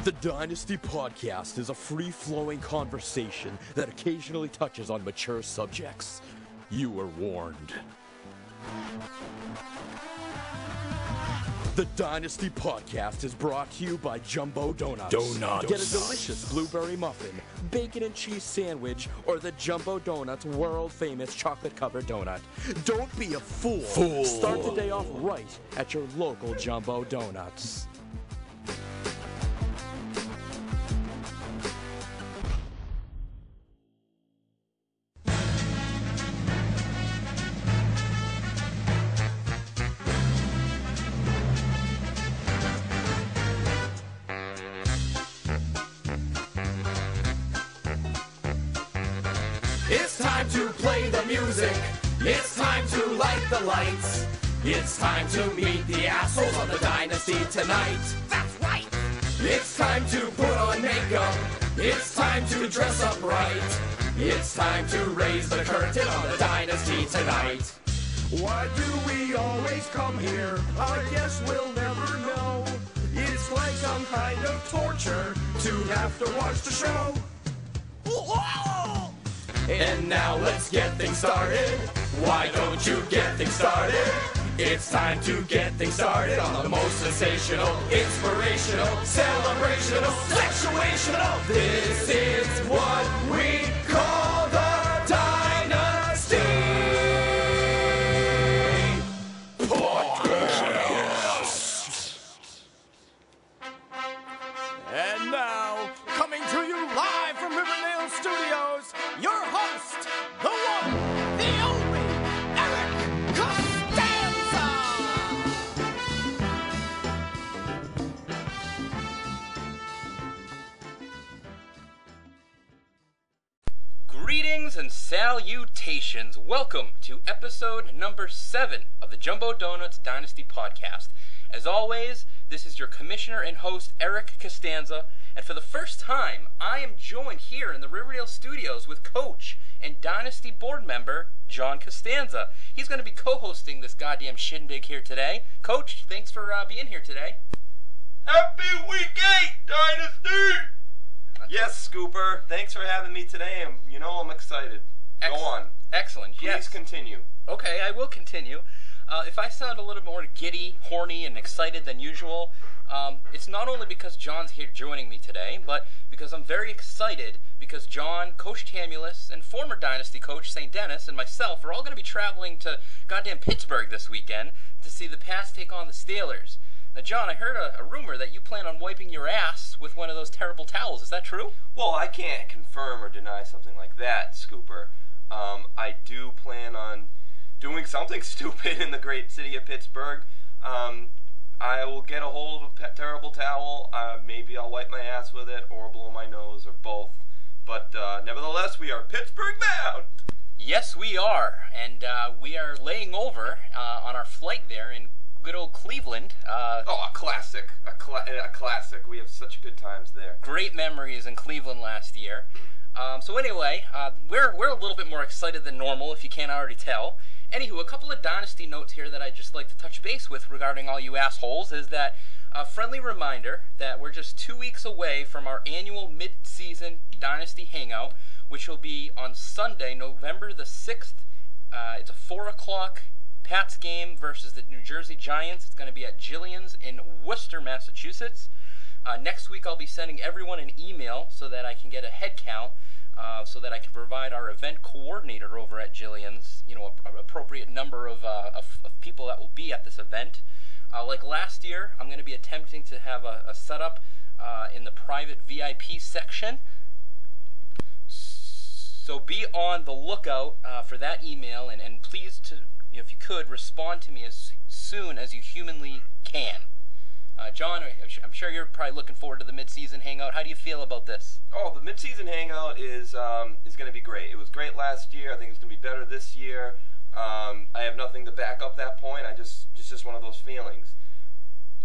The Dynasty Podcast is a free-flowing conversation that occasionally touches on mature subjects. You were warned. The Dynasty Podcast is brought to you by Jumbo Donuts. Get a delicious blueberry muffin, bacon and cheese sandwich, or the Jumbo Donuts world-famous chocolate-covered donut. Don't be a fool. Start the day off right at your local Jumbo Donuts. It's time to play the music. It's time to light the lights. It's time to meet the assholes on the Dynasty tonight. That's right. It's time to put on makeup. It's time to dress up right. It's time to raise the curtain on the Dynasty tonight. Why do we always come here? I guess we'll never know. It's like some kind of torture to have to watch the show. And now let's get things started. Why don't you get things started? It's time to get things started on the most sensational, inspirational, celebrational, sexuational. This is what we call the Dynasty Podcast. And now, coming to you live from Riverdale Studios, your host, the one, the only, Eric Costanza! Greetings and salutations. Welcome to episode number 7 of the Jumbo Donuts Dynasty Podcast. As always, this is your commissioner and host, Eric Costanza, and for the first time, I am joined here in the Riverdale Studios with Coach and Dynasty board member, John Costanza. He's going to be co-hosting this goddamn shindig here today. Coach, thanks for being here today. Happy Week 8, Dynasty! Yes, Scooper. Thanks for having me today, and I'm excited. Go on. Excellent, Please yes. continue. Okay, I will continue. If I sound a little more giddy, horny, and excited than usual, it's not only because John's here joining me today, but because I'm very excited because John, Coach Tamulus, and former Dynasty coach St. Dennis and myself are all going to be traveling to goddamn Pittsburgh this weekend to see the Pats take on the Steelers. Now, John, I heard a rumor that you plan on wiping your ass with one of those terrible towels. Is that true? Well, I can't confirm or deny something like that, Scooper. I do plan on doing something stupid in the great city of Pittsburgh. I will get a hold of a terrible towel. Maybe I'll wipe my ass with it or blow my nose or both. But nevertheless, we are Pittsburgh bound. Yes, we are. And we are laying over on our flight there in good old Cleveland. A classic. A classic. We have such good times there. Great memories in Cleveland last year. So anyway, we're a little bit more excited than normal, if you can't already tell. Anywho, a couple of Dynasty notes here that I'd just like to touch base with regarding all you assholes is that a friendly reminder that we're just 2 weeks away from our annual mid-season Dynasty Hangout, which will be on Sunday, November the 6th. It's a 4 o'clock Pats game versus the New Jersey Giants. It's going to be at Jillian's in Worcester, Massachusetts. Next week I'll be sending everyone an email so that I can get a head count, so that I can provide our event coordinator over at Jillian's, an appropriate number of people that will be at this event. Like last year, I'm going to be attempting to have a setup in the private VIP section. So be on the lookout for that email, and please, if you could, respond to me as soon as you humanly can. John, I'm sure you're probably looking forward to the mid-season hangout. How do you feel about this? Oh, the mid-season hangout is going to be great. It was great last year. I think it's going to be better this year. I have nothing to back up that point. It's just one of those feelings.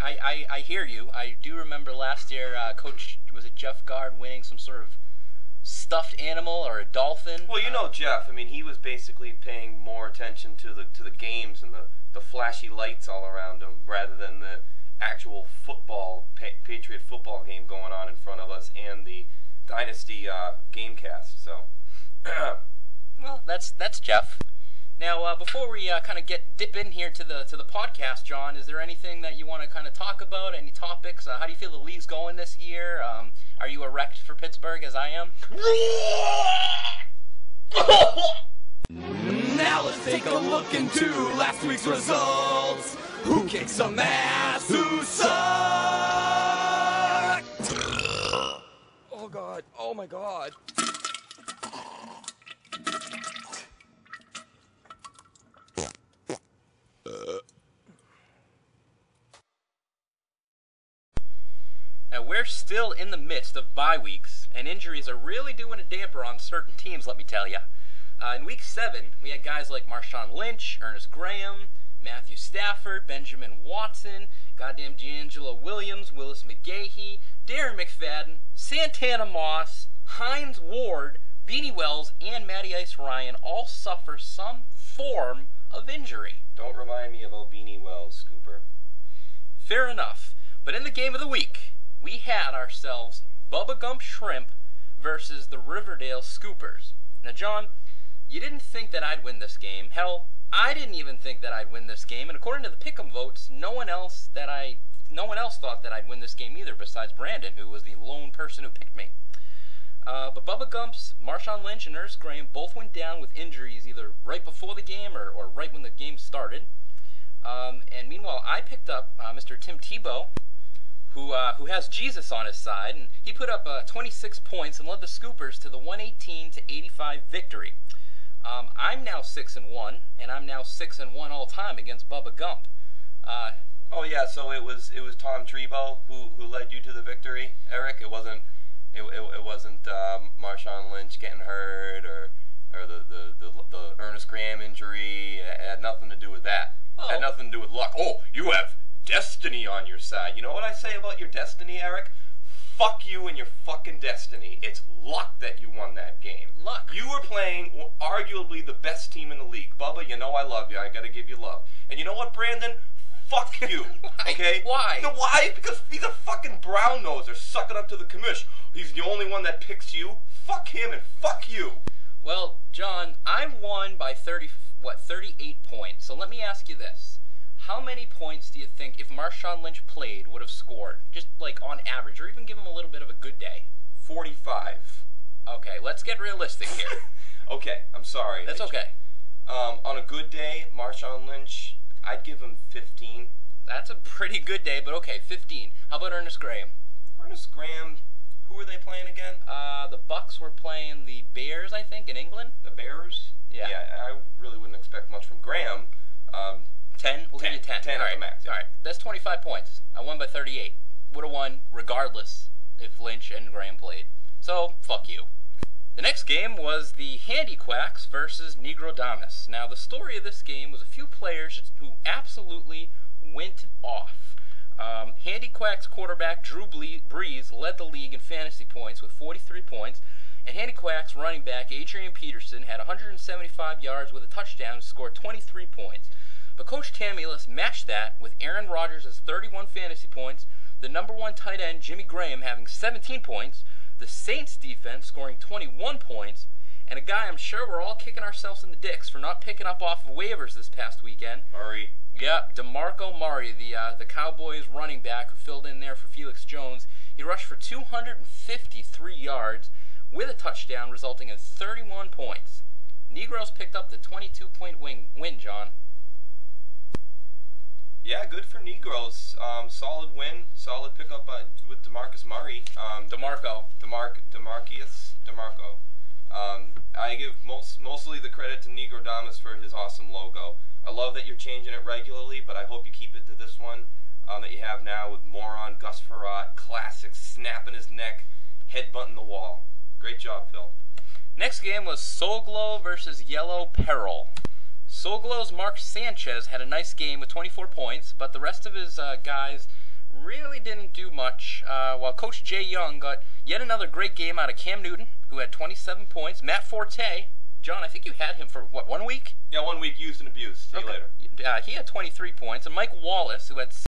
I hear you. I do remember last year, Coach, was it Jeff Gard winning some sort of stuffed animal or a dolphin? Well, Jeff. I mean, he was basically paying more attention to the games and the flashy lights all around him rather than the actual football, Patriot football game going on in front of us, and the Dynasty Gamecast. So, well, that's Jeff. Now, before we kind of dip in here to the podcast, John, is there anything that you want to kind of talk about? Any topics? How do you feel the league's going this year? Are you erect for Pittsburgh as I am? Now let's take a look into last week's results. Who kicked some ass? Who sucked? Oh, God. Oh, my God. Now, we're still in the midst of bye weeks, and injuries are really doing a damper on certain teams, let me tell you. In Week 7, we had guys like Marshawn Lynch, Ernest Graham, Matthew Stafford, Benjamin Watson, goddamn D'Angelo Williams, Willis McGahee, Darren McFadden, Santana Moss, Hines Ward, Beanie Wells, and Matty Ice Ryan all suffer some form of injury. don't remind me about Beanie Wells, Scooper. Fair enough. But in the game of the week, we had ourselves Bubba Gump Shrimp versus the Riverdale Scoopers. Now, John, you didn't think that I'd win this game. Hell, I didn't even think that I'd win this game. And according to the pick'em votes, no one else thought that I'd win this game either, besides Brandon, who was the lone person who picked me. But Bubba Gump's Marshawn Lynch and Ernest Graham both went down with injuries either right before the game or right when the game started. And meanwhile, I picked up Mr. Tim Tebow, who has Jesus on his side, and he put up 26 points and led the Scoopers to the 118-85 victory. I'm now 6-1, and I'm now 6-1 all time against Bubba Gump. Oh yeah, so it was Tom Tebow who led you to the victory, Eric. It wasn't Marshawn Lynch getting hurt or the Ernest Graham injury. It had nothing to do with that. Oh. It had nothing to do with luck. Oh, you have destiny on your side. You know what I say about your destiny, Eric? Fuck you and your fucking destiny. It's luck that you won that game. Luck. You were playing arguably the best team in the league. Bubba, you know I love you. I gotta give you love. And you know what, Brandon? Fuck you. Okay? Why? You know why? Because he's a fucking brown noser sucking up to the commish. He's the only one that picks you. Fuck him and fuck you. Well, John, I won by 38 points. So let me ask you this. How many points do you think, if Marshawn Lynch played, would have scored? Just like on average, or even give him a little bit of a good day? 45. Okay, let's get realistic here. Okay, I'm sorry. That's okay. On a good day, Marshawn Lynch, I'd give him 15. That's a pretty good day, but okay, 15. How about Ernest Graham? Ernest Graham, who were they playing again? The Bucks were playing the Bears, I think, in England. The Bears? Yeah. Yeah, I really wouldn't expect much from Graham. 10? We'll give you 10. 10 All at right. the max. All right. That's 25 points. I won by 38. Would have won regardless if Lynch and Graham played. So, fuck you. The next game was the Handy Quacks versus Negro Damas. Now, the story of this game was a few players who absolutely went off. Handy Quacks quarterback Drew Brees led the league in fantasy points with 43 points, and Handy Quacks running back Adrian Peterson had 175 yards with a touchdown and scored 23 points. But Coach Tamulus matched that with Aaron Rodgers' 31 fantasy points, the number one tight end Jimmy Graham having 17 points, the Saints defense scoring 21 points, and a guy I'm sure we're all kicking ourselves in the dicks for not picking up off of waivers this past weekend. Murray. Yep, DeMarco Murray, the Cowboys running back who filled in there for Felix Jones. He rushed for 253 yards with a touchdown, resulting in 31 points. Negroes picked up the 22-point win, John. Yeah, good for Negroes. Solid win. Solid pickup with DeMarcus Murray. DeMarco. I give mostly the credit to Negro Damas for his awesome logo. I love that you're changing it regularly, but I hope you keep it to this one that you have now with Moron, Gus Farrat, classic, snapping his neck, headbutting the wall. Great job, Phil. Next game was Soulglow versus Yellow Peril. Soulglow's Mark Sanchez had a nice game with 24 points, but the rest of his guys really didn't do much, while Coach Jay Young got yet another great game out of Cam Newton, who had 27 points. Matt Forte, John, I think you had him for, 1 week? Yeah, 1 week used and abused. See you later. He had 23 points, and Mike Wallace, who had